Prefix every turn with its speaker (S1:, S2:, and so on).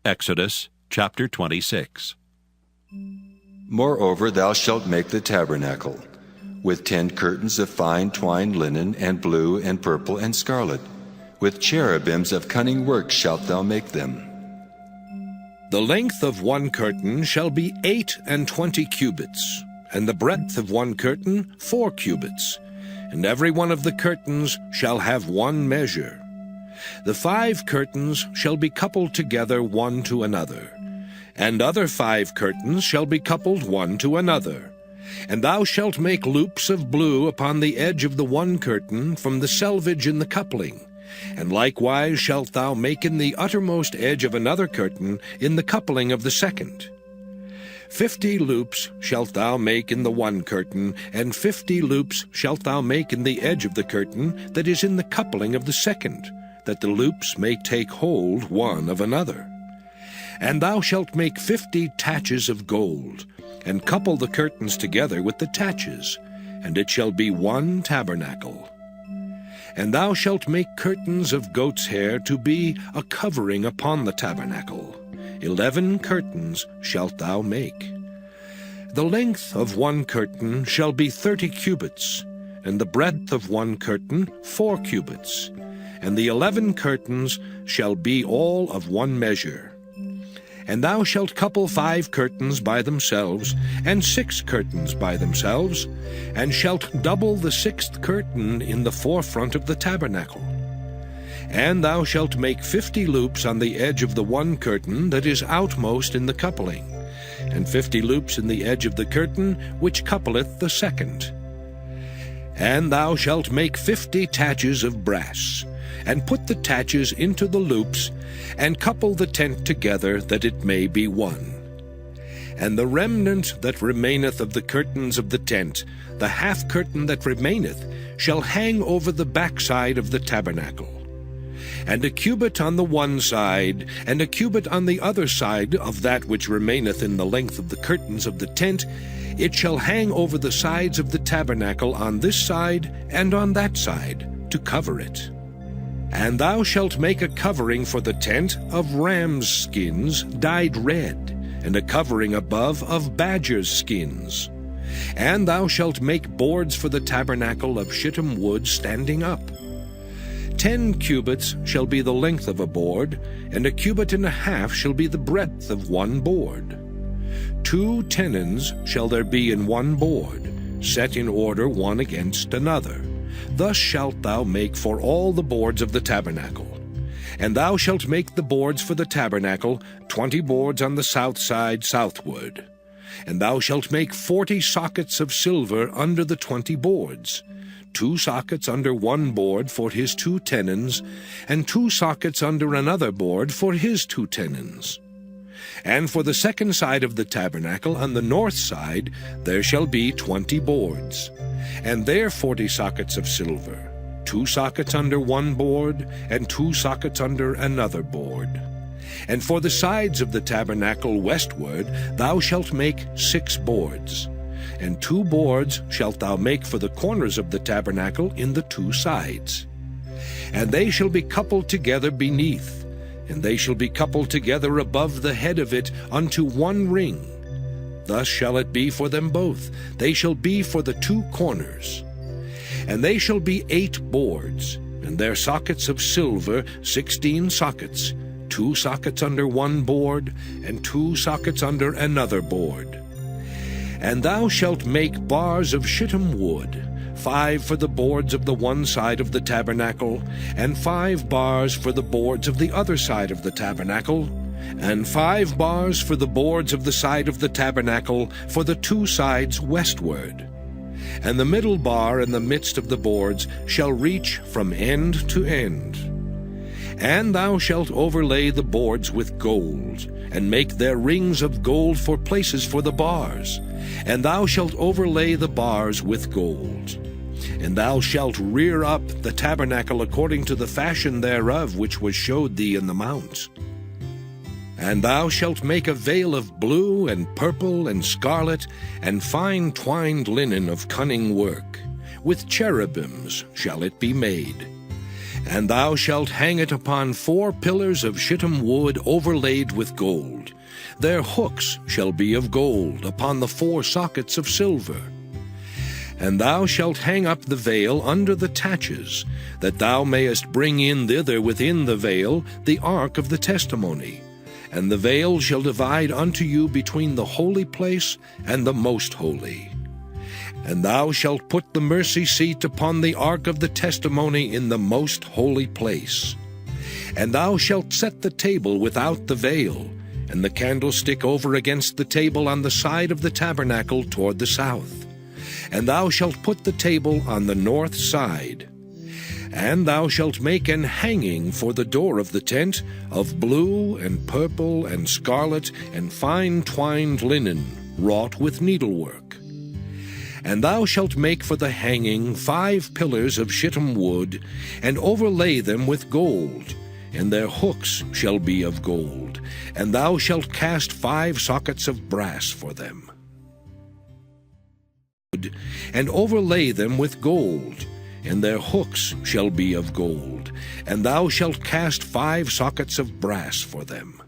S1: Exodus chapter 26.
S2: Moreover, thou shalt make the tabernacle, with 10 curtains of fine twined linen, and blue, and purple, and scarlet. With cherubims of cunning work shalt thou make them.
S3: The length of one curtain shall be 28 cubits, and the breadth of one curtain 4 cubits, and every one of the curtains shall have one measure. The 5 curtains shall be coupled together one to another, and other 5 curtains shall be coupled one to another. And thou shalt make loops of blue upon the edge of the one curtain from the selvage in the coupling, and likewise shalt thou make in the uttermost edge of another curtain in the coupling of the second. 50 loops shalt thou make in the one curtain, and 50 loops shalt thou make in the edge of the curtain that is in the coupling of the second, that the loops may take hold one of another. And thou shalt make 50 taches of gold, and couple the curtains together with the taches, and it shall be one tabernacle. And thou shalt make curtains of goat's hair to be a covering upon the tabernacle. 11 curtains shalt thou make. The length of one curtain shall be 30 cubits, and the breadth of one curtain 4 cubits, and the 11 curtains shall be all of one measure. And thou shalt couple 5 curtains by themselves, and 6 curtains by themselves, and shalt double the 6th curtain in the forefront of the tabernacle. And thou shalt make 50 loops on the edge of the one curtain that is outmost in the coupling, and 50 loops in the edge of the curtain which coupleth the second. And thou shalt make 50 taches of brass, and put the taches into the loops, and couple the tent together, that it may be one. And the remnant that remaineth of the curtains of the tent, the half curtain that remaineth, shall hang over the backside of the tabernacle. And a cubit on the one side, and a cubit on the other side of that which remaineth in the length of the curtains of the tent, it shall hang over the sides of the tabernacle on this side and on that side, to cover it. And thou shalt make a covering for the tent of rams' skins dyed red, and a covering above of badgers' skins. And thou shalt make boards for the tabernacle of shittim wood standing up. 10 cubits shall be the length of a board, and 1.5 cubits shall be the breadth of one board. 2 tenons shall there be in one board, set in order one against another. Thus shalt thou make for all the boards of the tabernacle. And thou shalt make the boards for the tabernacle, 20 boards on the south side southward. And thou shalt make 40 sockets of silver under the 20 boards, 2 sockets under one board for his 2 tenons, and 2 sockets under another board for his 2 tenons. And for the second side of the tabernacle, on the north side, there shall be 20 boards, and there 40 sockets of silver, 2 sockets under one board, and 2 sockets under another board. And for the sides of the tabernacle westward thou shalt make 6 boards, and 2 boards shalt thou make for the corners of the tabernacle in the 2 sides. And they shall be coupled together beneath, and they shall be coupled together above the head of it unto one ring. Thus shall it be for them both. They shall be for the 2 corners. And they shall be 8 boards, and their sockets of silver 16 sockets, 2 sockets under one board, and 2 sockets under another board. And thou shalt make bars of shittim wood, 5 for the boards of the one side of the tabernacle, and 5 bars for the boards of the other side of the tabernacle, and 5 bars for the boards of the side of the tabernacle for the 2 sides westward. And the middle bar in the midst of the boards shall reach from end to end. And thou shalt overlay the boards with gold, and make their rings of gold for places for the bars, and thou shalt overlay the bars with gold. And thou shalt rear up the tabernacle according to the fashion thereof which was showed thee in the mount. And thou shalt make a veil of blue and purple and scarlet, and fine twined linen of cunning work. With cherubims shall it be made. And thou shalt hang it upon 4 pillars of shittim wood overlaid with gold. Their hooks shall be of gold upon the 4 sockets of silver. And thou shalt hang up the veil under the taches, that thou mayest bring in thither within the veil the ark of the testimony. And the veil shall divide unto you between the holy place and the most holy. And thou shalt put the mercy seat upon the ark of the testimony in the most holy place. And thou shalt set the table without the veil, and the candlestick over against the table on the side of the tabernacle toward the south. And thou shalt put the table on the north side. And thou shalt make an hanging for the door of the tent of blue and purple and scarlet and fine twined linen, wrought with needlework. And thou shalt make for the hanging 5 pillars of shittim wood, and overlay them with gold, and their hooks shall be of gold, and thou shalt cast 5 sockets of brass for them. And overlay them with gold, and their hooks shall be of gold, and thou shalt cast 5 sockets of brass for them.